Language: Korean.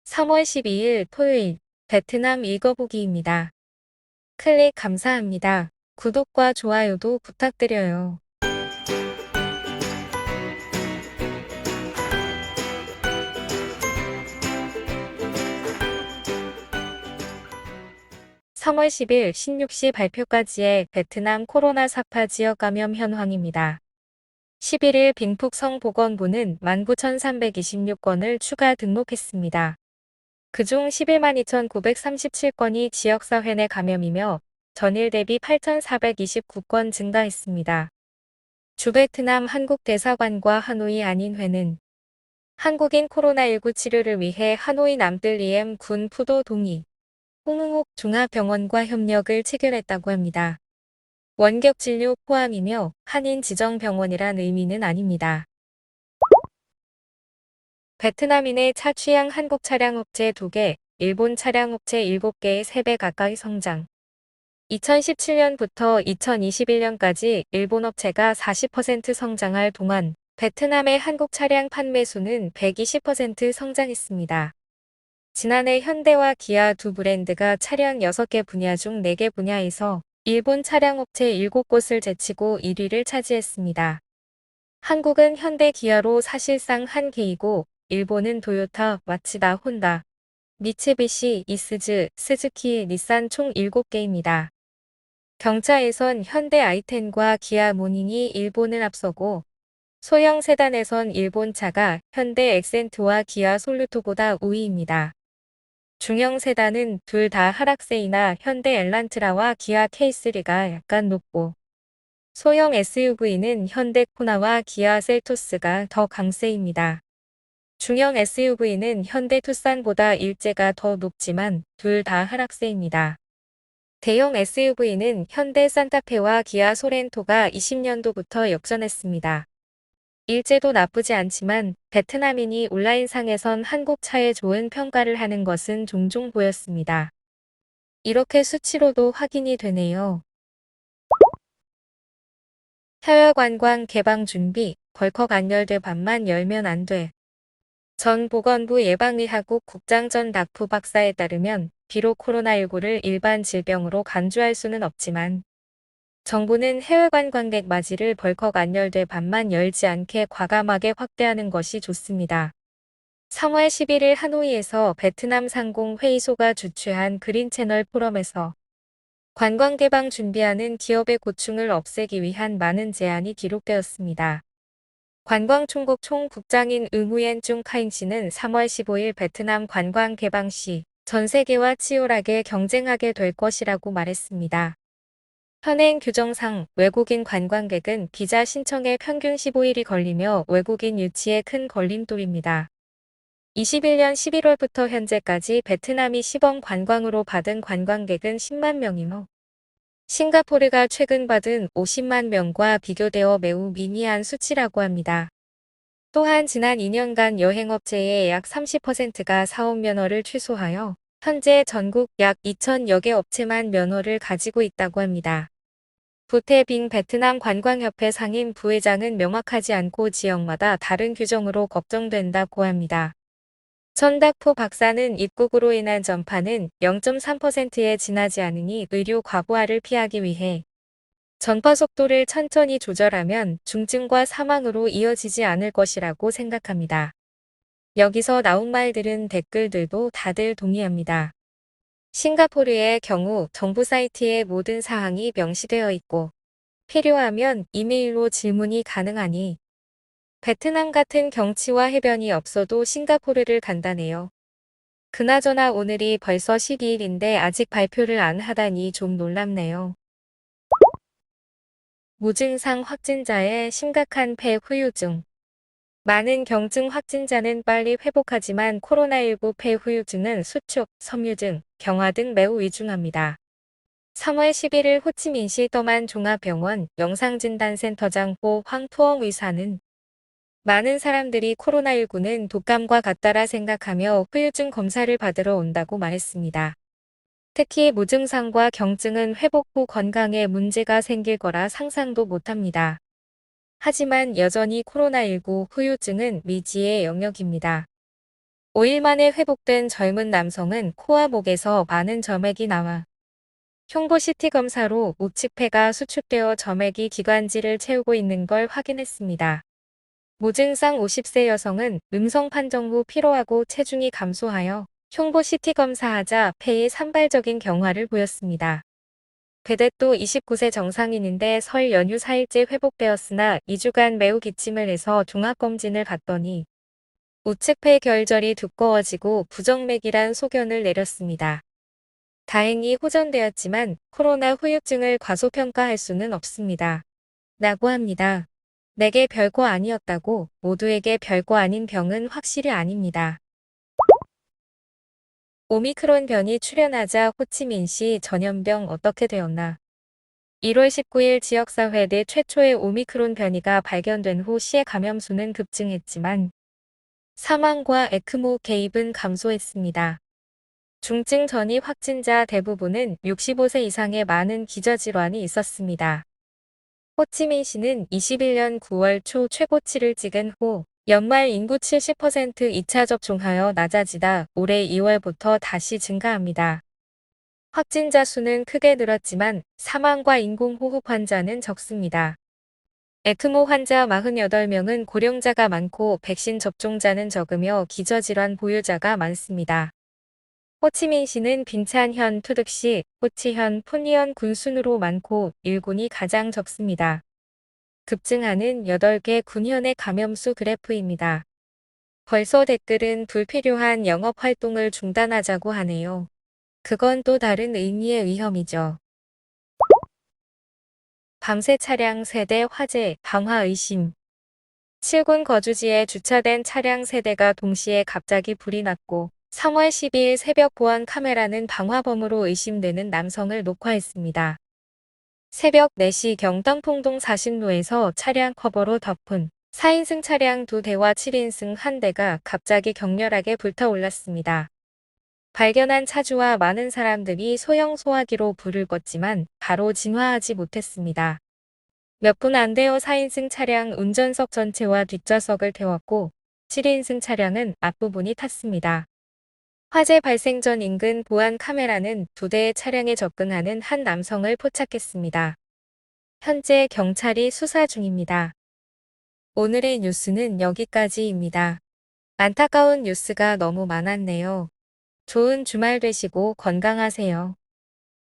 3월 12일 토요일 베트남 읽어보기입니다. 클릭 감사합니다. 구독과 좋아요도 부탁드려요. 3월 10일 16시 발표까지의 베트남 코로나 사파 지역 감염 현황입니다. 11일 빙북성 보건부는 19,326건을 추가 등록했습니다. 그중 11만 2,937건이 지역사회 내 감염이며 전일 대비 8,429건 증가했습니다. 주베트남 한국대사관과 하노이 안인회는 한국인 코로나19 치료를 위해 하노이 남뜰리엠 군 푸도 동이 홍응옥 종합병원과 협력을 체결했다고 합니다. 원격 진료 포함이며 한인 지정병원이란 의미는 아닙니다. 베트남인의 차 취향 한국 차량업체 2개, 일본 차량업체 7개의 3배 가까이 성장. 2017년부터 2021년까지 일본 업체가 40% 성장할 동안 베트남의 한국 차량 판매 수는 120% 성장했습니다. 지난해 현대와 기아 두 브랜드가 차량 6개 분야 중 4개 분야에서 일본 차량업체 7곳을 제치고 1위를 차지했습니다. 한국은 현대 기아로 사실상 한 개이고 일본은 토요타, 마츠다, 혼다, 미츠비시, 이스즈, 스즈키, 닛산 총 7개입니다. 경차에선 현대 i10과 기아 모닝이 일본을 앞서고 소형 세단에선 일본 차가 현대 엑센트와 기아 솔루토보다 우위입니다. 중형 세단은 둘 다 하락세이나 현대 엘란트라와 기아 K3가 약간 높고 소형 SUV는 현대 코나와 기아 셀토스가 더 강세입니다. 중형 SUV는 현대 투싼보다 일제가 더 높지만 둘 다 하락세입니다. 대형 SUV는 현대 산타페와 기아 소렌토가 20년도부터 역전했습니다. 일제도 나쁘지 않지만 베트남인이 온라인상에선 한국 차에 좋은 평가를 하는 것은 종종 보였습니다. 이렇게 수치로도 확인이 되네요. 해외 관광 개방 준비, 벌컥 안 열대 반만 열면 안 돼. 전 보건부 예방의학국 국장 전 닥프 박사에 따르면 비록 코로나19를 일반 질병으로 간주할 수는 없지만 정부는 해외 관광객 맞이를 벌컥 안 열대 반만 열지 않게 과감하게 확대하는 것이 좋습니다. 3월 11일 하노이에서 베트남 상공회의소가 주최한 그린채널 포럼에서 관광 개방 준비하는 기업의 고충을 없애기 위한 많은 제안이 기록되었습니다. 관광총국 총국장인 응우옌 중 카잉 씨는 3월 15일 베트남 관광 개방 시 전 세계와 치열하게 경쟁하게 될 것이라고 말했습니다. 현행 규정상 외국인 관광객은 비자 신청에 평균 15일이 걸리며 외국인 유치에 큰 걸림돌입니다. 21년 11월부터 현재까지 베트남이 시범 관광으로 받은 관광객은 10만 명이며 싱가포르가 최근 받은 50만 명과 비교되어 매우 미미한 수치라고 합니다. 또한 지난 2년간 여행업체의 약 30%가 사업 면허를 취소하여 현재 전국 약 2,000여 개 업체만 면허를 가지고 있다고 합니다. 부태빙 베트남 관광협회 상임 부회장은 명확하지 않고 지역마다 다른 규정으로 걱정된다고 합니다. 전닥포 박사는 입국으로 인한 전파는 0.3%에 지나지 않으니 의료 과부하를 피하기 위해 전파 속도를 천천히 조절하면 중증과 사망으로 이어지지 않을 것이라고 생각합니다. 여기서 나온 말들은 댓글들도 다들 동의합니다. 싱가포르의 경우 정부 사이트에 모든 사항이 명시되어 있고 필요하면 이메일로 질문이 가능하니 베트남 같은 경치와 해변이 없어도 싱가포르를 간다네요. 그나저나 오늘이 벌써 12일인데 아직 발표를 안 하다니 좀 놀랍네요. 무증상 확진자의 심각한 폐 후유증. 많은 경증 확진자는 빨리 회복하지만 코로나19 폐 후유증은 수축, 섬유증, 경화 등 매우 위중합니다. 3월 11일 호치민시 떠만 종합병원 영상진단센터장 호 황투엉 의사는 많은 사람들이 코로나19는 독감과 같다라 생각하며 후유증 검사를 받으러 온다고 말했습니다. 특히 무증상과 경증은 회복 후 건강에 문제가 생길 거라 상상도 못합니다. 하지만 여전히 코로나19 후유증은 미지의 영역입니다. 5일 만에 회복된 젊은 남성은 코와 목에서 많은 점액이 나와 흉부 CT 검사로 우측폐가 수축되어 점액이 기관지를 채우고 있는 걸 확인했습니다. 무증상 50세 여성은 음성 판정 후 피로하고 체중이 감소하여 흉부 CT 검사하자 폐에 산발적인 경화를 보였습니다. 베데또 29세 정상인인데 설 연휴 4일째 회복되었으나 2주간 매우 기침을 해서 종합검진을 받더니 우측폐 결절이 두꺼워지고 부정맥이란 소견을 내렸습니다. 다행히 호전되었지만 코로나 후유증을 과소평가할 수는 없습니다. 라고 합니다. 내게 별거 아니었다고 모두에게 별거 아닌 병은 확실히 아닙니다. 오미크론 변이 출현하자 호치민시 전염병 어떻게 되었나? 1월 19일 지역사회 내 최초의 오미크론 변이가 발견된 후 시의 감염 수는 급증했지만 사망과 에크모 개입은 감소했습니다. 중증 전이 확진자 대부분은 65세 이상의 많은 기저질환이 있었습니다. 호치민시는 21년 9월 초 최고치를 찍은 후 연말 인구 70% 2차 접종하여 낮아지다 올해 2월부터 다시 증가합니다. 확진자 수는 크게 늘었지만 사망과 인공호흡 환자는 적습니다. 에크모 환자 48명은 고령자가 많고 백신 접종자는 적으며 기저질환 보유자가 많습니다. 호치민시는 빈찬현, 투득시, 호치현, 푸니현 군 순으로 많고 일군이 가장 적습니다. 급증하는 8개 군현의 감염수 그래프입니다. 벌써 댓글은 불필요한 영업 활동을 중단하자고 하네요. 그건 또 다른 의미의 위험이죠. 밤새 차량 세대 화재, 방화 의심. 7군 거주지에 주차된 차량 세대가 동시에 갑자기 불이 났고 3월 12일 새벽 보안 카메라는 방화범으로 의심되는 남성을 녹화했습니다. 새벽 4시 경당풍동 사신로에서 차량 커버로 덮은 4인승 차량 2대와 7인승 1대가 갑자기 격렬하게 불타올랐습니다. 발견한 차주와 많은 사람들이 소형 소화기로 불을 껐지만 바로 진화하지 못했습니다. 몇 분 안 되어 4인승 차량 운전석 전체와 뒷좌석을 태웠고 7인승 차량은 앞부분이 탔습니다. 화재 발생 전 인근 보안 카메라는 2대의 차량에 접근하는 한 남성을 포착했습니다. 현재 경찰이 수사 중입니다. 오늘의 뉴스는 여기까지입니다. 안타까운 뉴스가 너무 많았네요. 좋은 주말 되시고 건강하세요.